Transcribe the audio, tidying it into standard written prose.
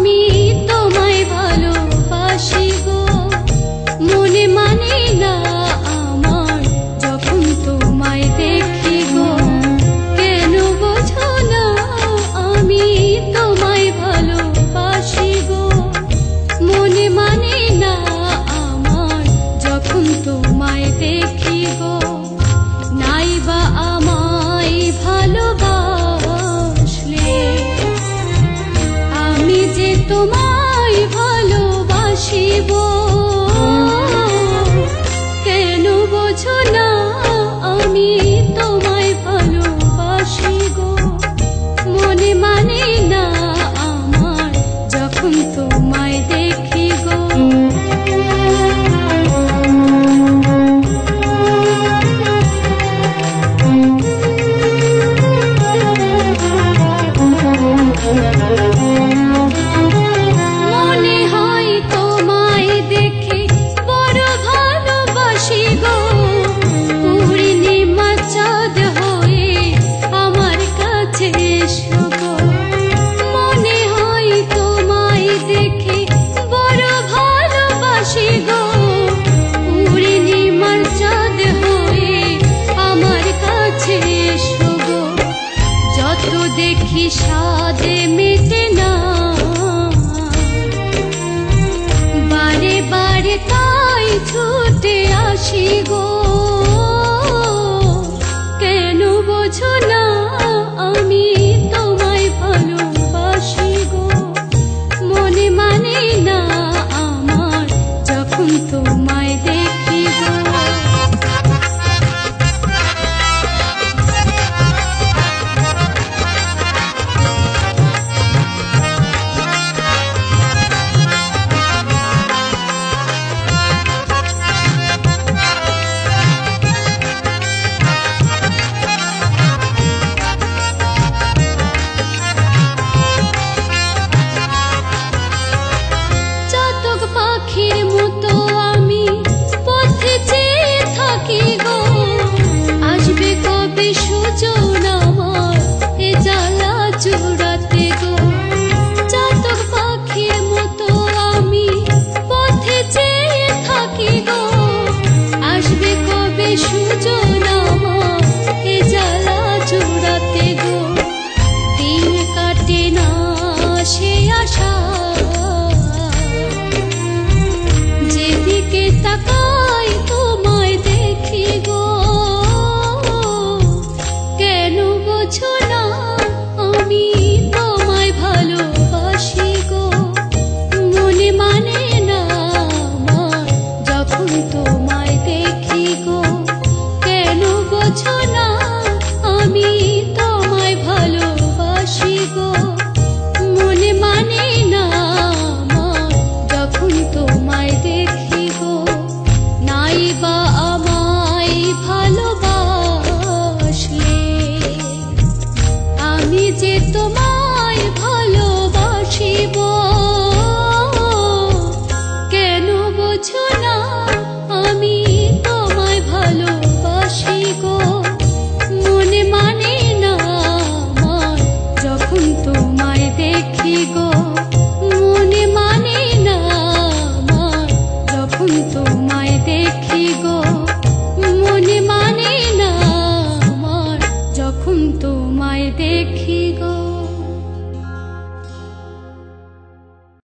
আমি তোমায় ভালোবাসি গো, মনে মানে না আমার যখন তোমায় দেখি গো। কেন বোঝো না আমি তোমায় ভালোবাসি গো, মনে মানে না আমার যখন তোমায় দেখি গো। নাইবা আমায় ভালোবাসলে আমি যে তোমায় ভালোবাসিব। কেন বোঝো না আমি তোমায় ভালোবাসি গো, মনে মানে না আমার যখন তোমায় দেখি গো।